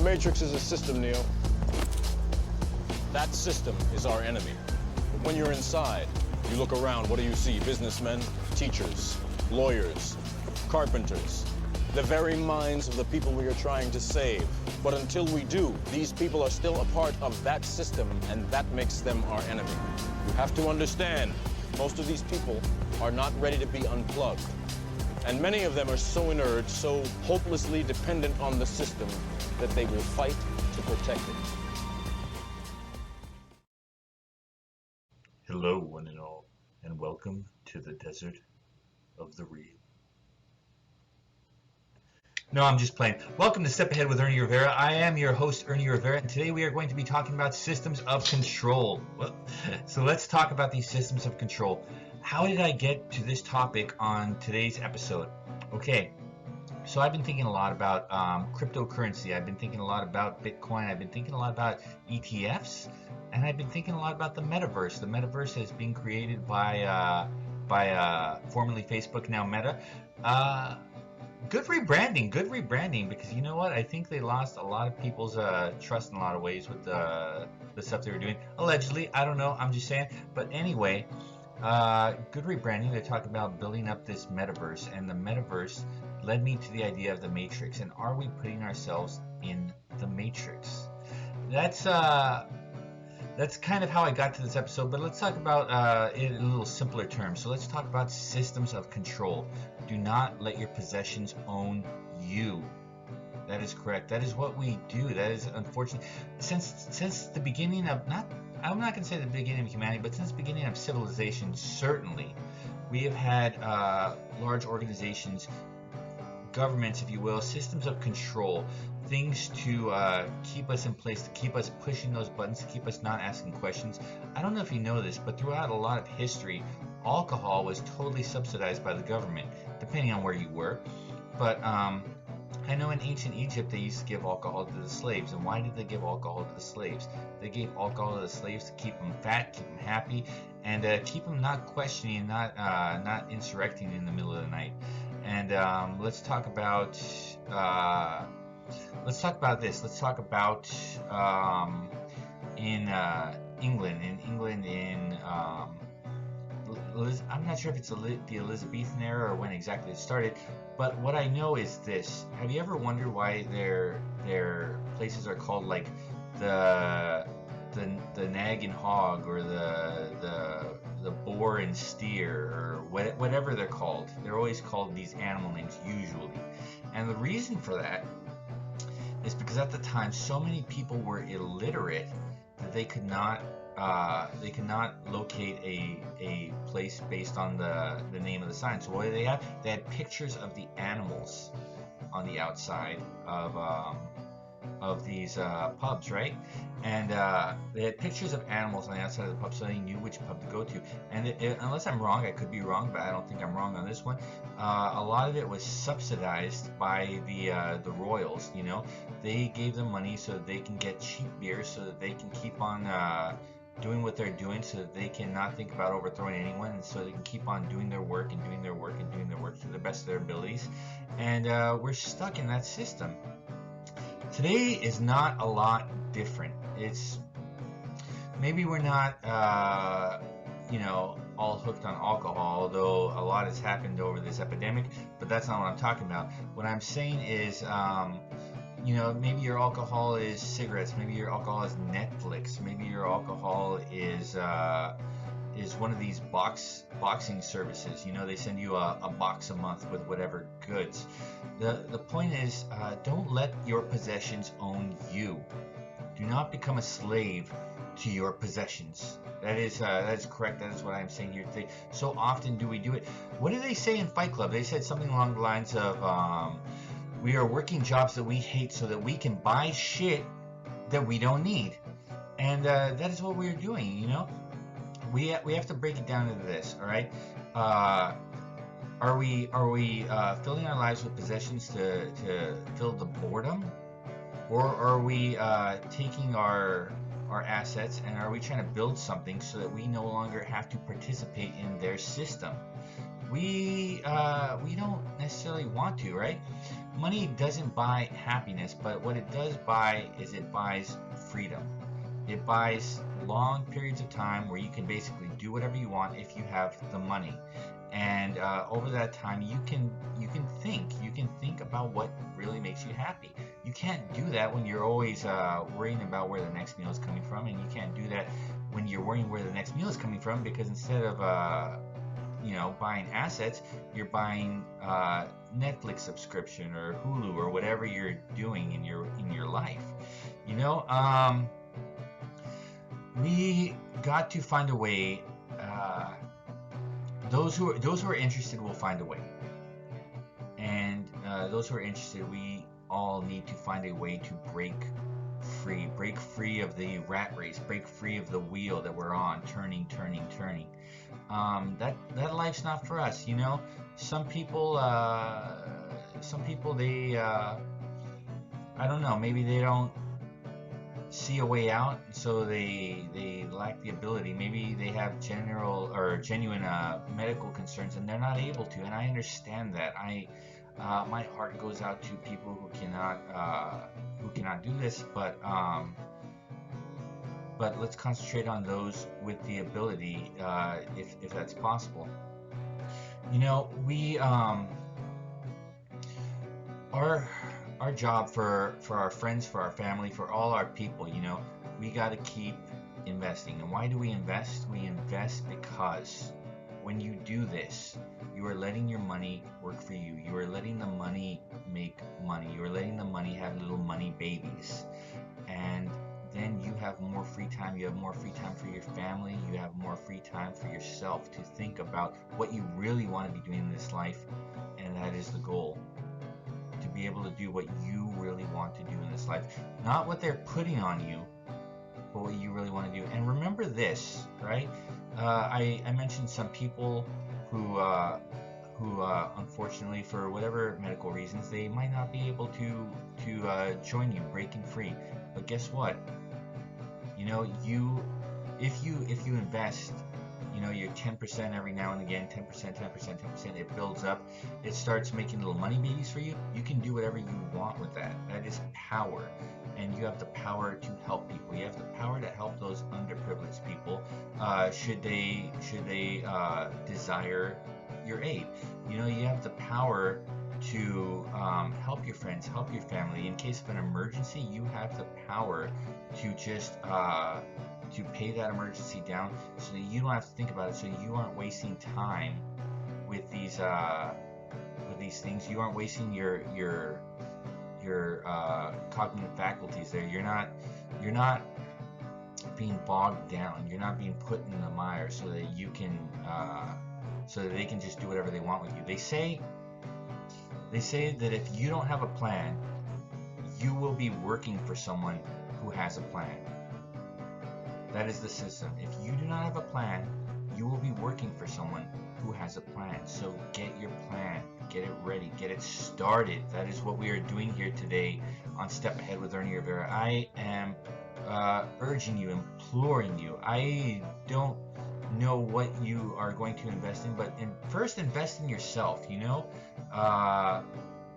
Matrix is a system, Neo. That system is our enemy. But when you're inside, you look around, what do you see? Businessmen, teachers, lawyers, carpenters, the very minds of the people we are trying to save. But until we do, these people are still a part of that system, and that makes them our enemy. You have to understand, most of these people are not ready to be unplugged. And many of them are so inert, so hopelessly dependent on the system, that they will fight to protect it. Hello, one and all, and welcome to the desert of the real. No, I'm just playing. Welcome to Step Ahead with Ernie Rivera. I am your host, Ernie Rivera, and today we are going to be talking about systems of control. So let's talk about these systems of control. How did I get to this topic on today's episode? Okay, so I've been thinking a lot about cryptocurrency. I've been thinking a lot about Bitcoin. I've been thinking a lot about ETFs, and I've been thinking a lot about the Metaverse. The Metaverse has been created by formerly Facebook, now Meta. Good rebranding, because you know what? I think they lost a lot of people's trust in a lot of ways with the stuff they were doing. Allegedly, I don't know. I'm just saying. But anyway, good rebranding. They're talking about building up this metaverse, and the metaverse led me to the idea of the Matrix. And are we putting ourselves in the Matrix? That's kind of how I got to this episode. But let's talk about it in a little simpler terms. So let's talk about systems of control. Do not let your possessions own you. That is correct. That is what we do. That is unfortunate. Since the beginning of, I'm not going to say the beginning of humanity, but since the beginning of civilization, certainly, we have had large organizations, governments, if you will, systems of control, things to keep us in place, to keep us pushing those buttons, to keep us not asking questions. I don't know if you know this, but throughout a lot of history, alcohol was totally subsidized by the government, depending on where you were. But I know in ancient Egypt they used to give alcohol to the slaves. And why did they give alcohol to the slaves? They gave alcohol to the slaves to keep them fat, keep them happy, and keep them not questioning, not insurrecting in the middle of the night. And let's talk about this. Let's talk about in England. I'm not sure if it's the Elizabethan era or when exactly it started, but what I know is this. Have you ever wondered why their places are called like the Nag and Hog, or the Boar and Steer, or whatever they're called? They're always called these animal names usually, and the reason for that is because at the time so many people were illiterate that they could not locate a place based on the name of the sign. So what did they have? They had pictures of the animals on the outside of these pubs, right? And they had pictures of animals on the outside of the pub, so they knew which pub to go to. And unless I'm wrong, I could be wrong, but I don't think I'm wrong on this one. A lot of it was subsidized by the royals. You know, they gave them money so that they can get cheap beer, so that they can keep on doing what they're doing, so that they can not think about overthrowing anyone, and so they can keep on doing their work and doing their work and doing their work to the best of their abilities. And we're stuck in that system. Today is not a lot different. It's maybe we're not all hooked on alcohol, although a lot has happened over this epidemic, but that's not what I'm talking about. What I'm saying is maybe your alcohol is cigarettes, maybe your alcohol is Netflix, maybe your alcohol is one of these boxing services. You know, they send you a box a month with whatever goods. The point is, don't let your possessions own you. Do not become a slave to your possessions. That is correct. That is what I'm saying here today. So often do we do it. What did they say in Fight Club? They said something along the lines of, we are working jobs that we hate so that we can buy shit that we don't need. And that is what we're doing, you know? We have to break it down into this, all right? Are we filling our lives with possessions to fill the boredom, or are we taking our assets and are we trying to build something so that we no longer have to participate in their system? We don't necessarily want to, right? Money doesn't buy happiness, but what it does buy is it buys freedom. It buys long periods of time where you can basically do whatever you want if you have the money. And over that time, you can think about what really makes you happy. You can't do that when you're always worrying about where the next meal is coming from, and you can't do that when you're worrying where the next meal is coming from, because instead of buying assets, you're buying Netflix subscription or Hulu or whatever you're doing in your life. We got to find a way. Those who are interested will find a way, and those who are interested, we all need to find a way to break free of the rat race, break free of the wheel that we're on, turning. That life's not for us. Some people they I don't know, maybe they don't see a way out, so they lack the ability. Maybe they have genuine medical concerns and they're not able to, and I understand that. My heart goes out to people who cannot do this, but let's concentrate on those with the ability, if that's possible. We our job for our friends, for our family, for all our people, we got to keep investing. And why do we invest? We invest because when you do this, you are letting your money work for you. You are letting the money make money. You are letting the money have little money babies. And then you have more free time. You have more free time for your family. You have more free time for yourself to think about what you really want to be doing in this life. And that is the goal. To be able to do what you really want to do in this life. Not what they're putting on you, but what you really want to do. And remember this, right? I mentioned some people who unfortunately, for whatever medical reasons, they might not be able to join you breaking free. But guess what? If you invest, your 10% every now and again, 10%, it builds up. It starts making little money babies for you. You can do whatever you want with that. That is power. And you have the power to help people. You have the power to help those underprivileged people, should they desire your aid. You have the power to help your friends, help your family. In case of an emergency, you have the power to just to pay that emergency down, so that you don't have to think about it, so you aren't wasting time with these things. You aren't wasting your cognitive faculties there. You're not being bogged down. You're not being put in the mire so that you can so that they can just do whatever they want with you. They say that if you don't have a plan, you will be working for someone who has a plan. That is the system. If you do not have a plan, you will be working for someone who has a plan. So get your plan, get it ready, get it started. That is what we are doing here today on Step Ahead with Ernie Rivera. I am urging you, imploring you. I don't know what you are going to invest in, but first invest in yourself.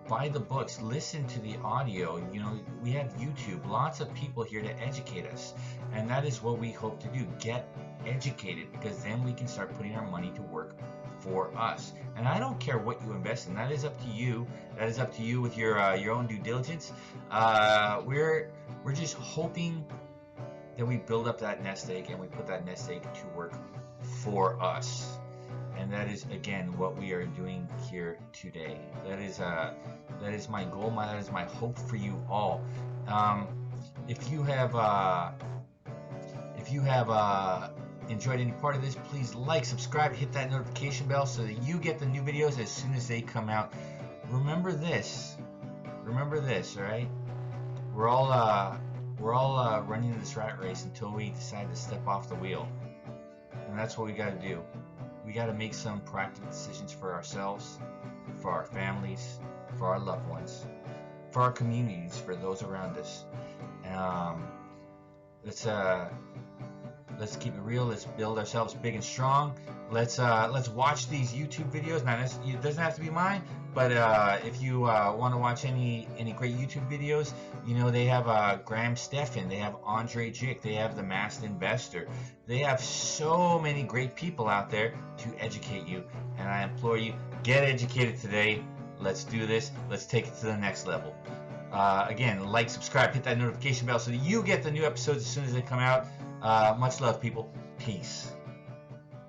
Buy the books, listen to the audio. We have YouTube, lots of people here to educate us, and that is what we hope to do. Get educated, because then we can start putting our money to work for us. And I don't care what you invest in. That is up to you. That is up to you with your own due diligence. We're just hoping that we build up that nest egg, and we put that nest egg to work for us. And that is, again, what we are doing here today. That is my goal. That is my hope for you all. If you have enjoyed any part of this, please like, subscribe, hit that notification bell so that you get the new videos as soon as they come out. Remember this, all right? We're all running this rat race until we decide to step off the wheel, and that's what we got to do. We got to make some practical decisions for ourselves, for our families, for our loved ones, for our communities, for those around us. Let's keep it real. Let's build ourselves big and strong. Let's watch these YouTube videos. Now, it doesn't have to be mine, but if you want to watch any great YouTube videos, you know, they have Graham Stephan, they have Andre Jick, they have the Masked Investor. They have so many great people out there to educate you, and I implore you, get educated today. Let's do this. Let's take it to the next level. Again, like, subscribe, hit that notification bell so that you get the new episodes as soon as they come out. Much love, people. Peace.